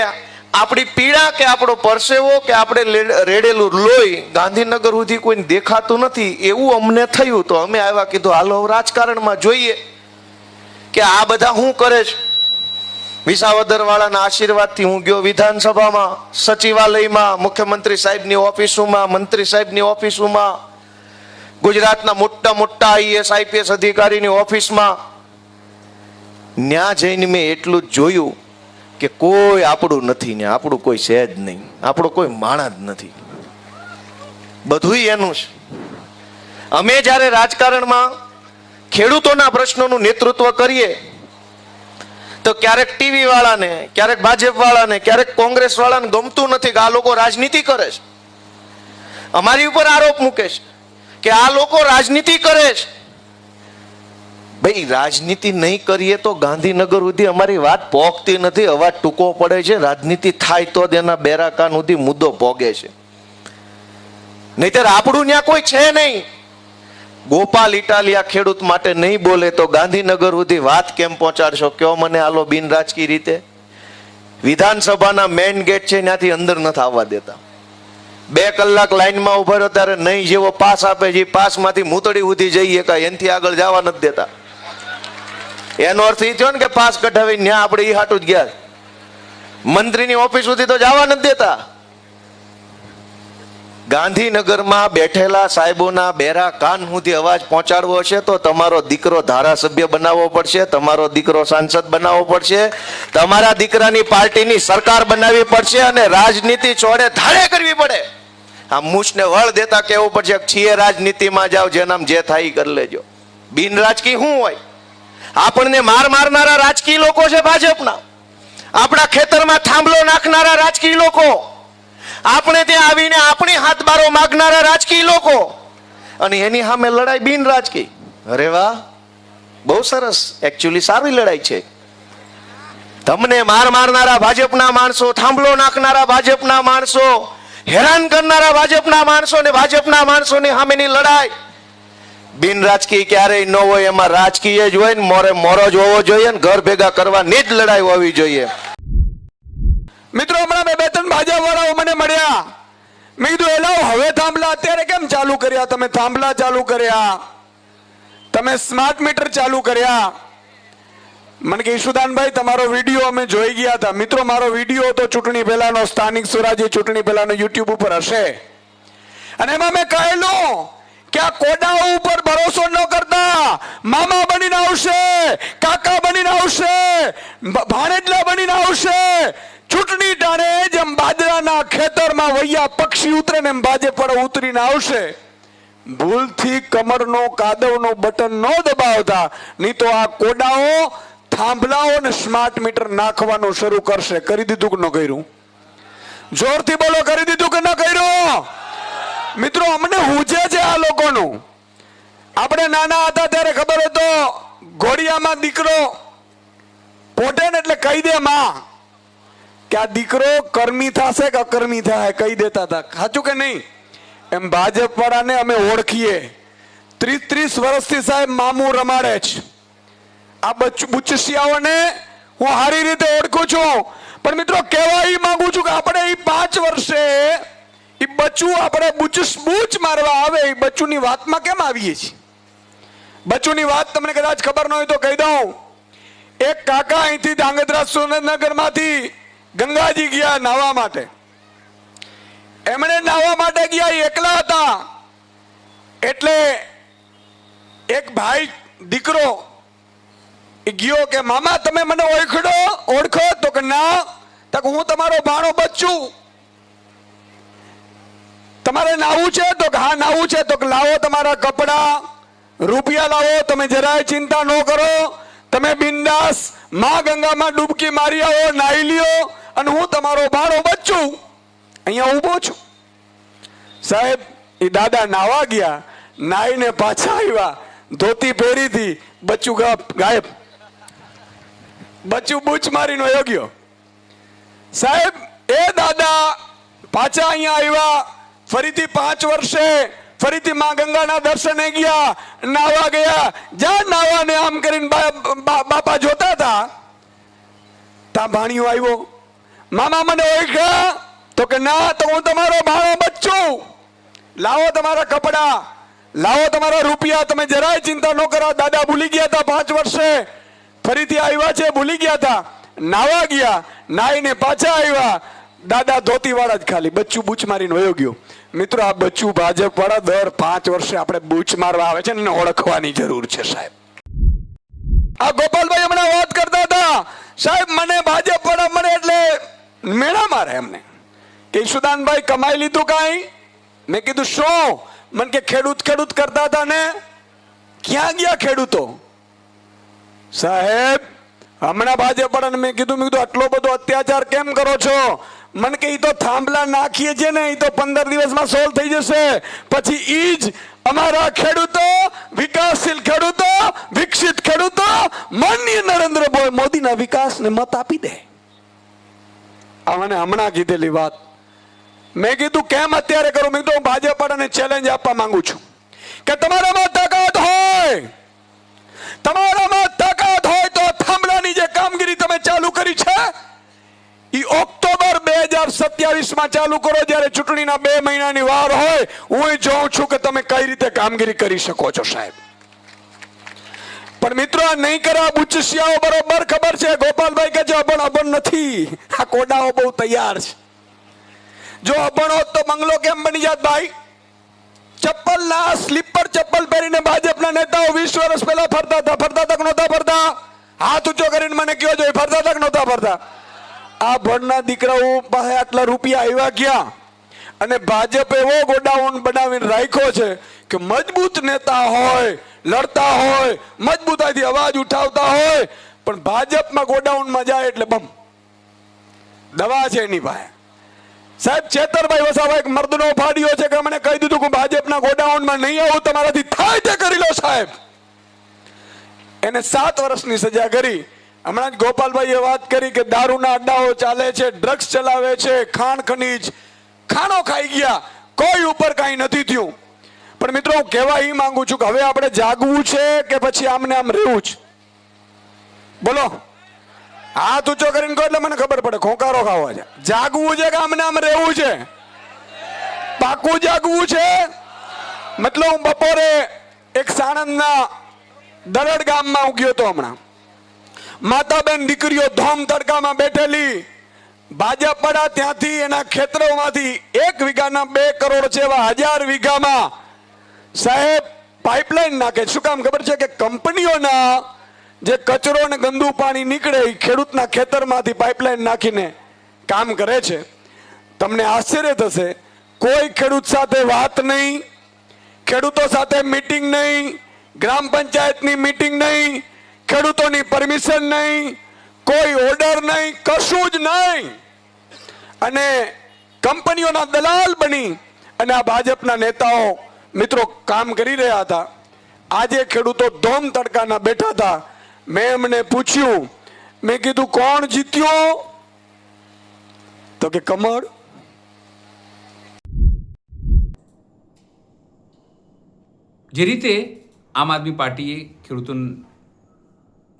S2: આપણી પીડા કે આપણો પરસેવો કે આપણે રેડેલું લોહી ગાંધીનગર સુધી કોઈને દેખાતું નથી, એવું અમને થયું. તો અમે આવ્યા, કીધું હાલો રાજકારણમાં જોઈએ કે આ બધા શું કરે છે. વિસાવદર વાળાના આશીર્વાદથી હું ગયો વિધાનસભામાં, સચિવાલયમાં, મુખ્યમંત્રી સાહેબની ઓફિસોમાં, મંત્રી સાહેબની ઓફિસોમાં, ગુજરાતના મોટા આઈએસ આઈપીએસ અધિકારીની ઓફિસમાં. ન્યા જઈને મેં એટલું જ જોયું કે કોઈ આપણું નથી, ને આપણું કોઈ છે જ નહીં, આપણો કોઈ માણા જ નથી, બધું એનું છે. અમે જ્યારે રાજકારણમાં ખેડૂતોના પ્રશ્નોનું નેતૃત્વ કરીએ તો ક્યારેક ટીવી વાળાને, ક્યારેક ભાજપ વાળાને, ક્યારેક કોંગ્રેસ વાળાને ગમતું નથી કે આ લોકો રાજનીતિ કરે છે. અમારી ઉપર આરોપ મૂકે છે કે આ લોકો રાજનીતિ કરે છે. ભાઈ, રાજનીતિ નહીં કરીએ તો ગાંધીનગર સુધી અમારી વાત પહોંચતી નથી, અવાજ ટૂંકો પડે છે. રાજનીતિ થાય તો જ એના બેરાકાન સુધી મુદ્દો પોગે છે, નહીતર આપણું ત્યાં કોઈ છે નહીં. ગોપાલ ઇટાલિયા ખેડૂત માટે નહીં બોલે તો ગાંધીનગર સુધી વાત કેમ પહોંચાડશો? કયો મને હાલો બિન રાજકીય રીતે. વિધાનસભાના મેઇન ગેટ છે ત્યાંથી અંદર નથી આવવા દેતા. 2 કલાક લાઈનમાં ઉભા રહ્યો ત્યારે નહીં જેવો પાસ આપે છે, પાસમાંથી મૂતડી સુધી જઈએ કાંઈ એનાથી આગળ જવા નથી દેતા. એનો અર્થ એ થયો ને કે પાસ કઢાવી ત્યાં આપણે ઈ હાટું જ ગયા. મંત્રીની ઓફિસ સુધી તો જવા નથી દેતા. ગાંધીનગરમાં બેઠેલા સાહેબોના બેરા કાન સુધી અવાજ પહોંચાડવો છે તો તમારો દીકરો ધારાસભ્ય બનાવવો પડશે, તમારો દીકરો સાંસદ બનાવવો પડશે, તમારા દીકરાની પાર્ટીની સરકાર બનાવવી પડશે, અને રાજનીતિ ચોડે ધાડે કરવી પડે. આ મૂછને વળ દેતા કહેવું પડશે છીએ રાજનીતિમાં જાઓ, જેનામ જે થાય કરી લેજો. બિન રાજકીય શું હોય? આપણને મારનારા રાજકીય લોકો છે ભાજપના, આપણા ખેતરમાં થાંભલો નાખનારા રાજકીય લોકો, આપણે ત્યાં આવીને આપણી હાથબારો માગનારા રાજકીય લોકો, અને એની સામે લડાઈ બિન રાજકીય. અરે વાહ, બહુ સરસ. એકચ્યુઅલી સારી લડાઈ છે. તમને મારનારા ભાજપના માણસો, થાંભલો નાખનારા ભાજપના માણસો, હેરાન કરનારા ભાજપના માણસો ને ભાજપના માણસોની સામેની લડાઈ બિન રાજકીય ક્યારેય ન હોય, એમાં રાજકીય જ હોય ને મોરો જ હોવો જોઈએ ને ઘર ભેગા કરવાની જ લડાઈ હોવી જોઈએ.
S4: મિત્રો, હમણાં 2-3 ભાજપ વાળાઓ મને મળ્યા. મેં કીધું એલાઓ હવે થાંભલા અત્યારે કેમ ચાલુ કર્યા? તમે થાંભલા ચાલુ કર્યા, તમે સ્માર્ટ મીટર ચાલુ કર્યા. મને કે ઈશુદાનભાઈ તમારો વિડીયો અમે જોઈ ગયા હતા. મિત્રો, મારો વિડીયો તો ચૂંટણી પહેલાનો, સ્થાનિક સ્વરાજ્ય ચૂંટણી પહેલાનો યુટ્યુબ ઉપર હશે, અને એમાં મેં કહેલું કે આ કોડાઓ ઉપર ભરોસો ન કરતા. મામા બનીને આવશે, કાકા બનીને આવશે, ભાણેજલા બનીને આવશે. ચૂંટણી ટાણે જેમ બાજરાના ખેતરમાં વૈયા પક્ષી ઉતરે ને એમ ભાજપ વાળા ઉતરીને આવશે. ભૂલથી કમરનો કાદવનો બટન ન દબાવતા, નહીં તો આ કોડાઓ થાંભલાઓ ને સ્માર્ટ મીટર નાખવાનું શરૂ કરશે. કરી દીધું કે ન કર્યું? જોરથી બોલો, કરી દીધું કે ન કર્યું? મિત્રો, અમને હુજે છે આ લોકોનું. આપણે નાના હતા ત્યારે ખબર હતો ઘોડિયામાં દીકરો પોતે ને એટલે કહી દે માં કે આ દીકરો કર્મી થશે કે અકર્મી થાય, કહી દેતા હતા. સાચું કે નહીં? એમ ભાજપ વાળાને અમે ઓળખીએ. 30 વર્ષથી સાહેબ મામું રમાડે છે. આ બુચસિયાઓને હું સારી રીતે ઓળખું છું. પણ મિત્રો કહેવા એ માંગુ છું કે આપણે એ 5 વર્ષે એ બચ્ચું આપણે બૂચ મારવા આવે એ બચ્ચુની વાતમાં કેમ આવીએ છીએ? બચ્ચુની વાત તમને કદાચ ખબર ન હોય તો કહી દઉં. એક કાકા અહીંથી ધાંગધ્રા સુરેન્દ્રનગરમાંથી ગંગાજી ગયા નાહવા માટે. એમણે નાહવા માટે ગયા, એ એકલા હતા. એટલે એક ભાઈ દીકરો એ ગયો કે મામા તમે મને ઓળખો? તો કે ના. તો હું તમારો ભાણો બચ્ચું. તમારે નાવું છે? તો કે હા નાવું છે. તો કે લાવો તમારા કપડા, રૂપિયા લાવો, તમે જરાય ચિંતા ન કરો, તમે બિંદાસ માં ગંગામાં ડૂબકી મારી આવો, નાહી લ્યો, અને હું તમારો ભાણો બચ્ચું અહીંયા ઊભો છું. સાહેબ એ દાદા નાવા ગયા, નાહીને પાછા આવ્યા, ધોતી પહેરી હતી, બચ્ચું ગાયબ. બચ્ચું બૂચ મારીનો યોગ્ય. સાહેબ એ દાદા પાછા અહીંયા આવ્યા, ફરીથી 5 વર્ષે ફરીથી માં ગંગાના દર્શને ગયા, નાવા ગયા. જ્યાં નાવાને આમ કરીને બાપા જોતા હતા ત્યાં ભાણિયો આવ્યો. મામા મને ઓળખ્યા? તો કે ના. તો હું તમારો ભાણો બચ્ચું. લાવો તમારા કપડા, લાવો તમારા રૂપિયા, તમે જરાય ચિંતા ન કરો. દાદા ભૂલી ગયા હતા 5 વર્ષે, ફરીથી આવ્યા છે, ભૂલી ગયા હતા. નાવા ગયા, નાહીને પાછા આવ્યા. દાદા ધોતી વાળા જ ખાલી, બચ્ચું બૂચ મારીને વયો ગયો. મિત્રો આ બચ્ચું ભાજપ વાળા દર 5 વર્ષે આપણે બૂચ મારવા આવે છે ને ઓળખવાની જરૂર છે સાહેબ. આ ગોપાલભાઈ હમણાં વાત કરતા હતા સાહેબ, મને ભાજપ વાળા મળે એટલે મેળા મારે એમને કે સુદાનભાઈ કમાઈ લીધું કાંઈ? મેં કીધું શું? મને કે ખેડૂત કરતા હતા ને. ક્યાં ગયા ખેડૂતો? સાહેબ હમણાં ભાજપ વાળાને મેં કીધું આટલો બધો અત્યાચાર કેમ કરો છો? મને કે ઈ તો થાંભલા નાખીએ છે ને, ઈ તો 15 દિવસમાં સોલ્વ થઈ જશે. પછી ઈ જ અમારા ખેડૂતો, વિકાસશીલ ખેડૂતો, વિકસિત ખેડૂતો માનનીય નરેન્દ્ર મોદીના વિકાસને મત આપી દે. આ મને હમણાં કીધેલી વાત. મેં કીધું કેમ અત્યારે કરું? મેં કીધું હું ભાજપ વાળાને ચેલેન્જ આપવા માંગુ છું કે તમારામાં તાકાત હોય, તમારામાં તાકાત હોય તો થાંભલાની જે કામગીરી તમે ચાલુ કરી છે ઈ ઓક્ટોબર 2027 માં ચાલુ કરો, જ્યારે ચૂંટણીના 2 મહિનાની વાર હોય. હું જોઉં છું કે તમે કઈ રીતે કામગીરી કરી શકો છો સાહેબ. પણ મિત્રો આ નહીં કરા બુચસિયાઓ બરોબર ખબર છે. ગોપાલભાઈ કે છે અભણ નથી, આ કોડાઓ બહુ તૈયાર છે. જો અભણ હોત તો બંગલો કેમ બની જાત ભાઈ? ચપ્પલના સ્લીપર ચપ્પલ પહેરીને ભાજપના નેતાઓ 20 વર્ષ પહેલા ફરતા હતા કે નહોતા ફરતા? હાથ ઊંચો કરીને મને કયો જોઈએ, ફરતા હતા કે નહોતા ફરતા? આ ભણના દીકરાઓ પાસે આટલા રૂપિયા આવ્યા ક્યાં? અને ભાજપ એવો ગોડાઉન બનાવીને રાખ્યો છે કે મજબૂત નેતા હોય, લડતા હોય, મજબૂતાઈથી અવાજ ઉઠાવતા હોય, પણ ભાજપમાં ગોડાઉનમાં જાય એટલે બમ દવા છે એની પાસે. સાહેબ ચેતરભાઈ વસાવા એક મર્દનો ફાડ્યો છે કે મને કહી દીધું કે ભાજપના ગોડાઉનમાં નહીં આવું, તમારાથી થાય તે કરી લો સાહેબ. એને 7 વર્ષની સજા કરી. હમણાં જ ગોપાલભાઈએ વાત કરી કે દારૂના અડ્ડાઓ ચાલે છે, ડ્રગ્સ ચલાવે છે, ખાણ ખનીજ, ખાણો ખાઈ ગયા, કોઈ ઉપર કાંઈ નથી થયું. પણ મિત્રો હું કહેવા એ માંગુ છું કે હવે આપણે જાગવું છે કે પછી આમને આમ રહેવું છે? બોલો, હાથ ઊંચો કરીને કહો એટલે મને ખબર પડે. ખોંકારો ખાવા છે. જાગવું છે કે આમને આમ રહેવું છે? પાકું જાગવું છે. મતલબ હું બપોરે એક સાણંદના દરડ ગામમાં હું ગયો હતો. હમણાં માતાબેન દીકરીઓ ધોમ તડકામાં બેઠેલી, ભાજપ વાળા ત્યાંથી એના ખેતરોમાંથી 1 વીઘાના 2 કરોડ છે એવા 1000 વીઘામાં સાહેબ પાઇપલાઇન નાખે. શું કામ ખબર છે? કે કંપનીઓના જે કચરો અને ગંદુ પાણી નીકળે એ ખેડૂતના ખેતરમાંથી પાઇપલાઇન નાખીને કામ કરે છે. તમને આશ્ચર્ય થશે, કોઈ ખેડૂત સાથે વાત નહીં, ખેડૂતો સાથે મીટિંગ નહીં, ગ્રામ પંચાયતની મીટિંગ નહીં, ખેડૂતોની પરમિશન નહીં, કોઈ ઓર્ડર નહીં, કશું જ નહીં. અને કંપનીઓના દલાલ બની અને આ ભાજપના નેતાઓ મિત્રો કામ કરી રહ્યા હતા. આજે ખેડૂતો ધોમ તડકાના બેઠા હતા. મેં એમને પૂછ્યું, મેં કીધું કોણ જીત્યો? તો કે કમળ.
S1: જે રીતે આમ આદમી પાર્ટીએ ખેડૂતો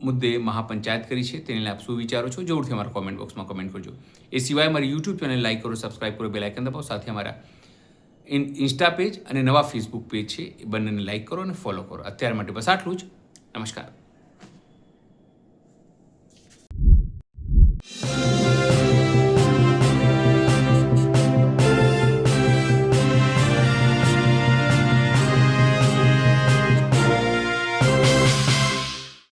S1: મુદ્દે મહાપંચાયત કરી છે તેને આપ શું વિચારો છો? જરૂરથી અમારા કોમેન્ટ બોક્સમાં કમેન્ટ કરજો. એ સિવાય અમારી યુટ્યુબ ચેનલ લાઈક કરો, સબસ્ક્રાઇબ કરો, બેલ આઇકન દબાવો. સાથે અમારા ઇન્સ્ટા પેજ અને નવા ફેસબુક પેજ છે એ બંનેને લાઈક કરો અને ફોલો કરો. અત્યાર માટે બસ આટલું જ. નમસ્કાર.